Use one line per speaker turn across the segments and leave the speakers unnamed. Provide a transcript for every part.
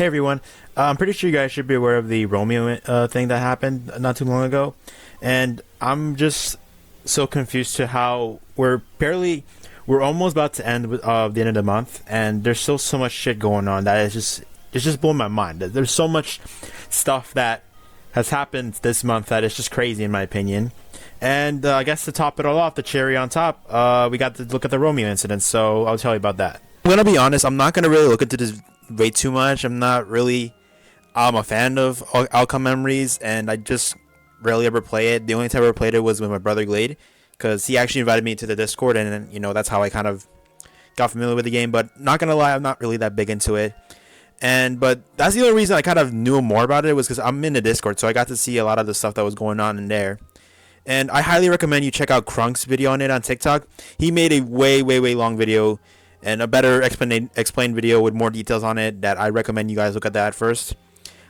Hey everyone, I'm pretty sure you guys should be aware of the Romeo thing that happened not too long ago, and I'm just so confused to how we're almost about to end with the end of the month, and there's still so much shit going on that it's just blowing my mind. There's so much stuff that has happened this month that is just crazy in my opinion. And I guess to top it all off, the cherry on top, we got to look at the Romeo incident, so I'll tell you about that. I'm gonna be honest, I'm not gonna really look into this way too much. I'm not really a fan of outcome memories, and I just rarely ever play it. The only time I ever played it was with my brother Glade, because he actually invited me to the Discord, and that's how I kind of got familiar with the game. But not gonna lie, I'm not really that big into it. But that's the only reason I kind of knew more about it was because I'm in the Discord, so I got to see a lot of the stuff that was going on in there. And I highly recommend you check out Crunk's video on it on TikTok. He made a way long video and a better explained video with more details on it that I recommend you guys look at that first.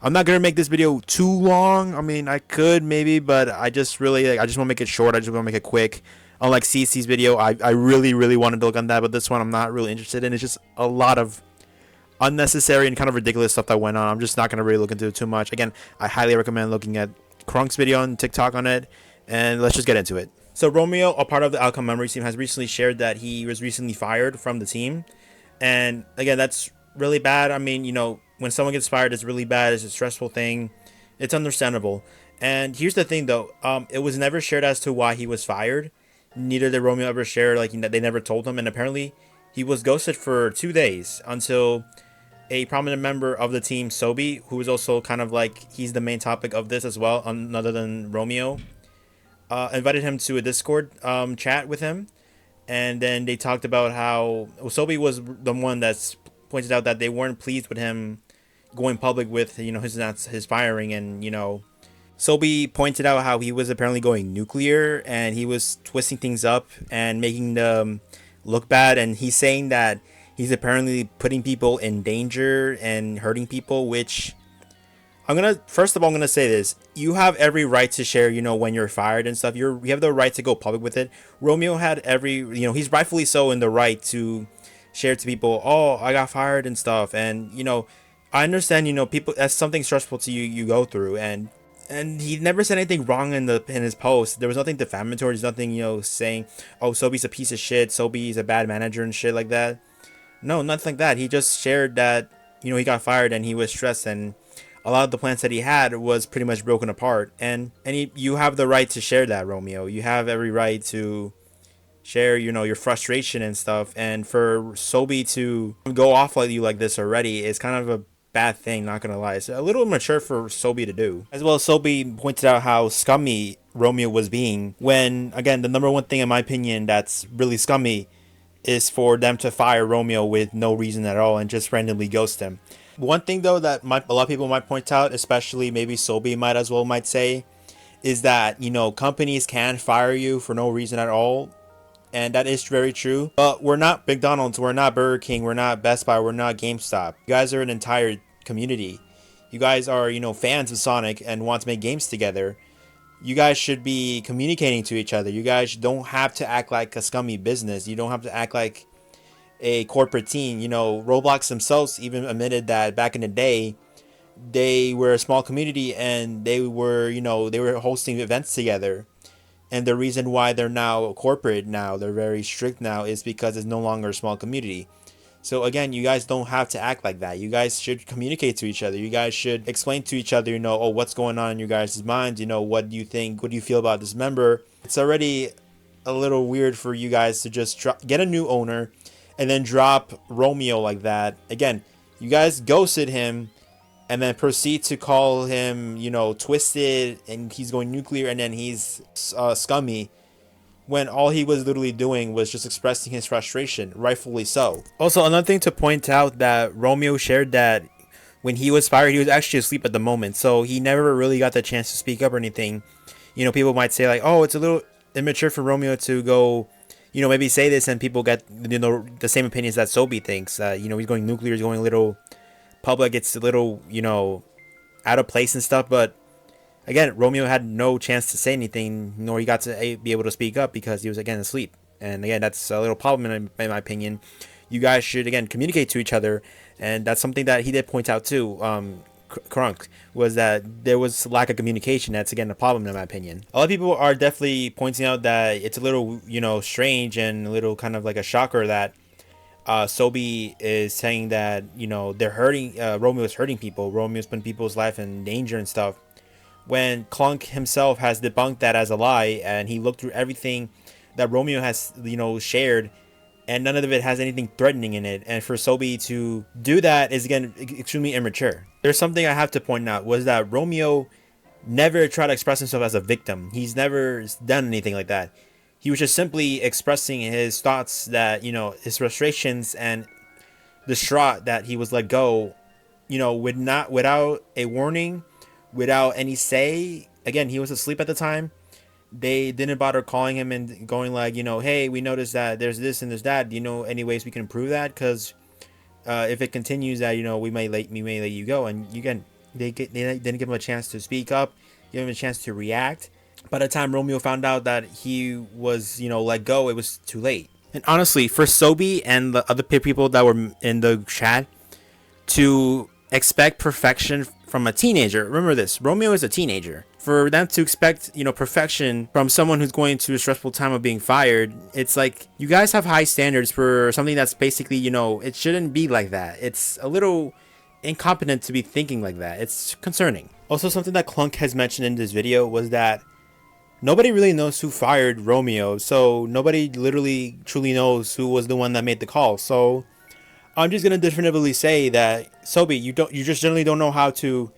I'm not gonna make this video too long. I mean, I could maybe, but I just really I just want to make it short. I just want to make it quick. Unlike CC's video, I really wanted to look on that, but this one I'm not really interested in. It's just a lot of unnecessary and kind of ridiculous stuff that went on. I'm just not gonna really look into it too much. Again, I highly recommend looking at Crunk's video on TikTok on it, and let's just get into it. So Romeo, a part of the Outcome Memories team, has recently shared that he was recently fired from the team. And again, that's really bad. I mean, when someone gets fired, it's really bad. It's a stressful thing. It's understandable. And here's the thing, though. It was never shared as to why he was fired. Neither did Romeo ever share, they never told him. And apparently, he was ghosted for 2 days until a prominent member of the team, Sobi, who is also kind of he's the main topic of this as well, other than Romeo, invited him to a Discord chat with him, and then they talked about how Sobi was the one that's pointed out that they weren't pleased with him going public with his firing, and Sobi pointed out how he was apparently going nuclear and he was twisting things up and making them look bad, and he's saying that he's apparently putting people in danger and hurting people, which first of all, I'm gonna say this. You have every right to share, when you're fired and stuff. You have the right to go public with it. Romeo had he's rightfully so in the right to share to people, oh, I got fired and stuff. And, I understand, people, that's something stressful to you go through. And he never said anything wrong in his post. There was nothing defamatory. There's nothing, saying, oh, Sobi's a piece of shit. Sobi's a bad manager and shit like that. No, nothing like that. He just shared that, he got fired and he was stressed, and a lot of the plans that he had was pretty much broken apart, and you have the right to share that, Romeo. You have every right to share, your frustration and stuff. And for Sobi to go off like you like this already is kind of a bad thing, not gonna lie. It's a little immature for Sobi to do. As well, Sobi pointed out how scummy Romeo was being, when, again, the number one thing in my opinion that's really scummy is for them to fire Romeo with no reason at all and just randomly ghost him. One thing, though, that a lot of people might point out, especially maybe Sobi might say, is that, companies can fire you for no reason at all. And that is very true. But we're not McDonald's, we're not Burger King, we're not Best Buy, we're not GameStop. You guys are an entire community. You guys are, fans of Sonic and want to make games together. You guys should be communicating to each other. You guys don't have to act like a scummy business. You don't have to act like a corporate team. Roblox themselves even admitted that back in the day, they were a small community and they were hosting events together. And the reason why they're now corporate now, they're very strict now, is because it's no longer a small community. So again, you guys don't have to act like that. You guys should communicate to each other. You guys should explain to each other, oh, what's going on in your guys' minds. What do you think? What do you feel about this member? It's already a little weird for you guys to just get a new owner and then drop Romeo like that. Again, you guys ghosted him and then proceed to call him, twisted, and he's going nuclear, and then he's scummy, when all he was literally doing was just expressing his frustration, rightfully so. Also, another thing to point out, that Romeo shared that when he was fired, he was actually asleep at the moment, so he never really got the chance to speak up or anything. People might say oh, it's a little immature for Romeo to go, maybe say this, and people get, the same opinions that Sobi thinks. He's going nuclear, he's going a little public, it's a little, out of place and stuff. But again, Romeo had no chance to say anything, nor he got to be able to speak up because he was, again, asleep. And again, that's a little problem in my opinion. you guys should again communicate to each other. And that's something that he did point out too. Crunk was that there was lack of communication. That's again a problem in my opinion. A lot of people are definitely pointing out that it's a little strange and a little kind of like a shocker that Sobi is saying that they're hurting. Romeo is hurting people. Romeo's putting people's life in danger and stuff. When Crunk himself has debunked that as a lie, and he looked through everything that Romeo has shared, and none of it has anything threatening in it. And for Sobi to do that is again extremely immature. There's something I have to point out was that Romeo never tried to express himself as a victim. He's never done anything like that. He was just simply expressing his thoughts, that his frustrations and distraught that he was let go, without a warning, without any say. Again, he was asleep at the time. They didn't bother calling him and going like, hey, we noticed that there's this and there's that. Do you know any ways we can improve that? Because if it continues that, we may let you go. And again, they didn't give him a chance to speak up, give him a chance to react. By the time Romeo found out that he was, let go, it was too late. And honestly, for Sobi and the other people that were in the chat to expect perfection from a teenager, remember this, Romeo is a teenager. For them to expect, perfection from someone who's going through a stressful time of being fired, it's like, you guys have high standards for something that's basically, it shouldn't be like that. It's a little incompetent to be thinking like that. It's concerning. Also, something that Crunk has mentioned in this video was that nobody really knows who fired Romeo, so nobody literally truly knows who was the one that made the call. So I'm just gonna definitively say that Sobi, you just generally don't know how to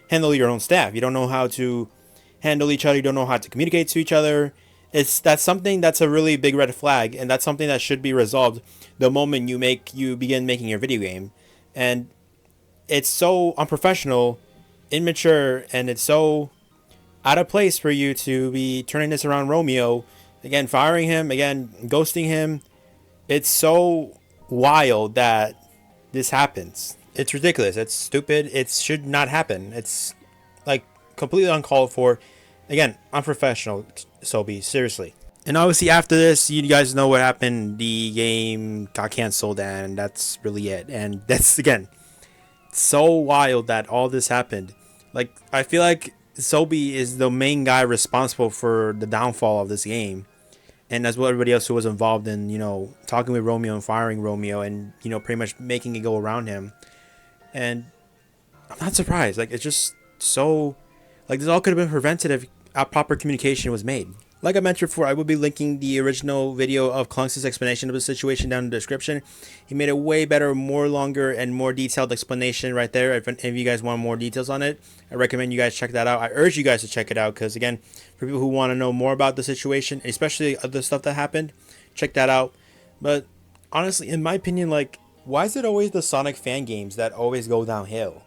handle your own staff. You don't know how to handle each other. You don't know how to communicate to each other. That's something that's a really big red flag, and that's something that should be resolved the moment you begin making your video game. And it's so unprofessional, immature, and it's so out of place for you to be turning this around Romeo, again firing him, again ghosting him. It's so wild that this happens. It's ridiculous. It's stupid. It should not happen. It's like completely uncalled for. Again, unprofessional, Sobi, seriously. And obviously after this, you guys know what happened. The game got canceled, and that's really it. And that's, again, so wild that all this happened. Like, I feel like Sobi is the main guy responsible for the downfall of this game, and as well everybody else who was involved in talking with Romeo and firing Romeo, and pretty much making it go around him. And I'm not surprised. Like, it's just so, like, this all could have been prevented if proper communication was made. Like I mentioned before, I will be linking the original video of Clunk's explanation of the situation down in the description. He made a way better, more longer, and more detailed explanation right there. If any of you guys want more details on it, I recommend you guys check that out. I urge you guys to check it out because, again, for people who want to know more about the situation, especially other stuff that happened, check that out. But honestly, in my opinion, like, why is it always the Sonic fan games that always go downhill?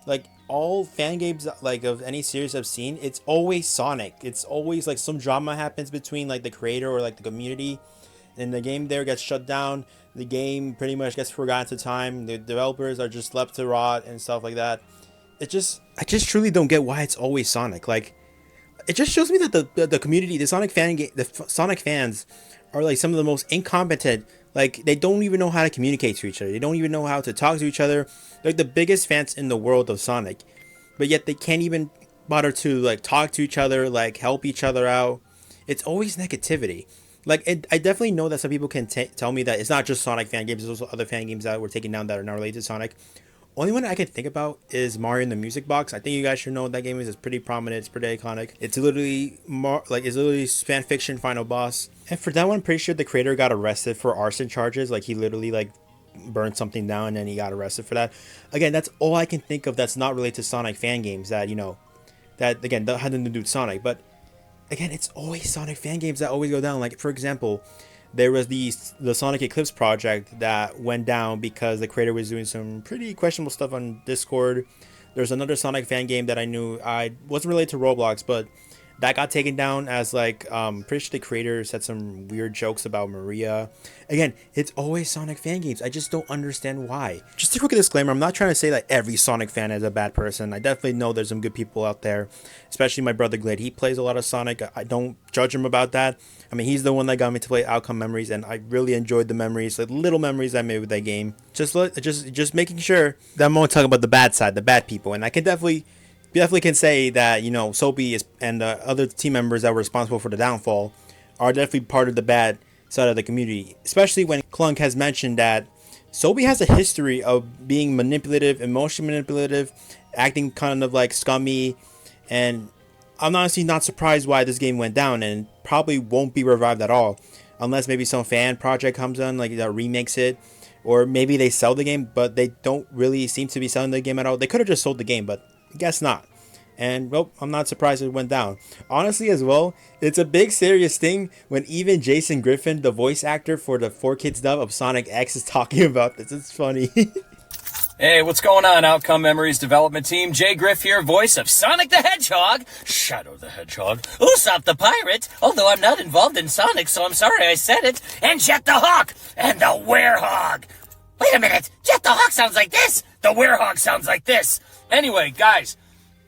Like, all fan games like of any series I've seen, it's always Sonic. It's always like some drama happens between like the creator or like the community, and the game there gets shut down. The game pretty much gets forgotten to time. The developers are just left to rot and stuff like that. I just truly don't get why it's always Sonic. Like, it just shows me that the community, the Sonic fans are like some of the most incompetent. Like, they don't even know how to communicate to each other. They don't even know how to talk to each other. They're like the biggest fans in the world of Sonic, but yet they can't even bother to like talk to each other, like help each other out. It's always negativity. Like, I definitely know that some people can tell me that it's not just Sonic fan games. There's also other fan games that were taken down that are not related to Sonic. Only one I can think about is Mario in the Music Box. I think you guys should know what that game is. It's pretty prominent. It's pretty iconic. It's literally fan fiction final boss. And for that one, I'm pretty sure the creator got arrested for arson charges. Like, he literally like burned something down and he got arrested for that. Again, that's all I can think of that's not related to Sonic fan games that, that again, that had nothing to do with Sonic. But again, it's always Sonic fan games that always go down. Like, for example, there was the Sonic Eclipse project that went down because the creator was doing some pretty questionable stuff on Discord. There's another Sonic fan game that I knew, I wasn't related to Roblox, but that got taken down as like pretty sure the creator said some weird jokes about Maria. Again, it's always Sonic fan games. I just don't understand why. Just a quick disclaimer, I'm not trying to say that every Sonic fan is a bad person. I definitely know there's some good people out there, especially my brother Glade. He plays a lot of Sonic. I don't judge him about that. I mean, he's the one that got me to play Outcome Memories, and I really enjoyed the memories, the little memories I made with that game. Just making sure that I'm only talking about the bad side, the bad people, and I can definitely can say that, you know, Soapy is, and the other team members that were responsible for the downfall are definitely part of the bad side of the community. Especially when Crunk has mentioned that Soapy has a history of being manipulative, emotionally manipulative, acting kind of like scummy, and I'm honestly not surprised why this game went down, and probably won't be revived at all, unless maybe some fan project comes on, like that remakes it, or maybe they sell the game, but they don't really seem to be selling the game at all. They could have just sold the game, but guess not. And well, I'm not surprised it went down. Honestly, as well, it's a big serious thing when even Jason Griffith, the voice actor for the 4Kids dub of Sonic X, is talking about this. It's funny.
Hey, what's going on, Outcome Memories development team? Jay Griff here, voice of Sonic the Hedgehog, Shadow the Hedgehog, Usopp the Pirate, although I'm not involved in Sonic, so I'm sorry I said it, and Jet the Hawk, and the Werehog. Wait a minute, Jet the Hawk sounds like this, the Werehog sounds like this. Anyway, guys,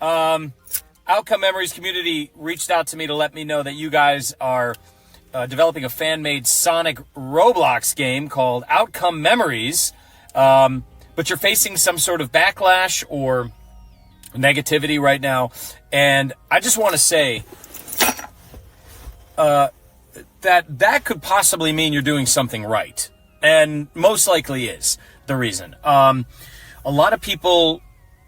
Outcome Memories community reached out to me to let me know that you guys are developing a fan-made Sonic Roblox game called Outcome Memories, but you're facing some sort of backlash or negativity right now. And I just want to say that could possibly mean you're doing something right. And most likely is the reason. A lot of people,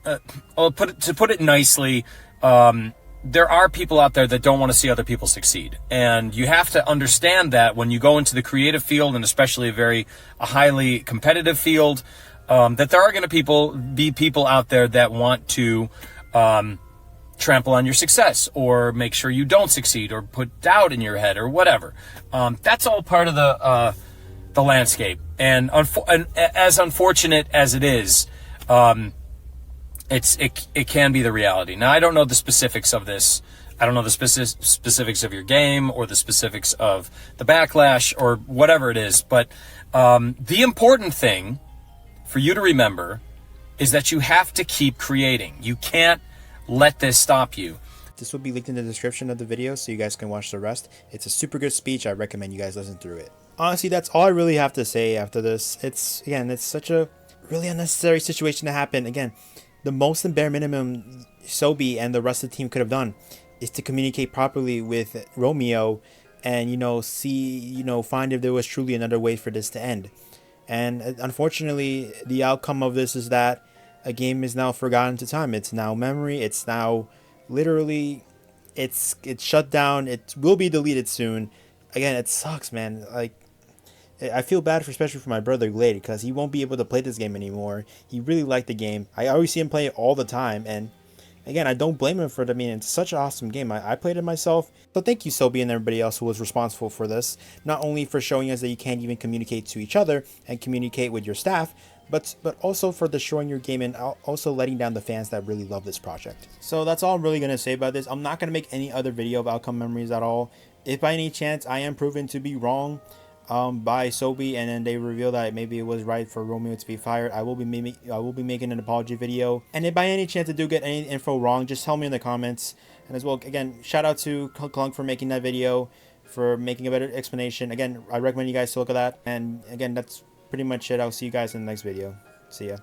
to put it nicely, there are people out there that don't want to see other people succeed. And you have to understand that when you go into the creative field, and especially a highly competitive field, that there are going to be people out there that want to trample on your success, or make sure you don't succeed, or put doubt in your head, or whatever. That's all part of the landscape. And as unfortunate as it is, it can be the reality. Now, I don't know the specifics of this. I don't know the specifics of your game, or the specifics of the backlash, or whatever it is. But the important thing for you to remember is that you have to keep creating. You can't let this stop you.
This will be linked in the description of the video so you guys can watch the rest. It's a super good speech. I recommend you guys listen through it. Honestly, that's all I really have to say after this. It's such a really unnecessary situation to happen. Again, the most and bare minimum Sobi and the rest of the team could have done is to communicate properly with Romeo and, find if there was truly another way for this to end. And unfortunately, the outcome of this is that a game is now forgotten to time. It's now memory. It's now literally, it's shut down. It will be deleted soon. Again, it sucks, man. Like, I feel bad especially for my brother Glade, because he won't be able to play this game anymore. He really liked the game. I always see him play it all the time, and again, I don't blame him for it. I mean, it's such an awesome game. I played it myself. So thank you, Sobi, and everybody else who was responsible for this. Not only for showing us that you can't even communicate to each other and communicate with your staff, but also for destroying your game and also letting down the fans that really love this project. So that's all I'm really going to say about this. I'm not going to make any other video of Outcome Memories at all. If by any chance I am proven to be wrong by Sobi, and then they reveal that maybe it was right for Romeo to be fired, I will be making an apology video. And if by any chance I do get any info wrong, just tell me in the comments. And as well, again, shout out to Crunk for making that video, for making a better explanation. Again, I recommend you guys to look at that. And again, that's pretty much it. I'll see you guys in the next video. See ya.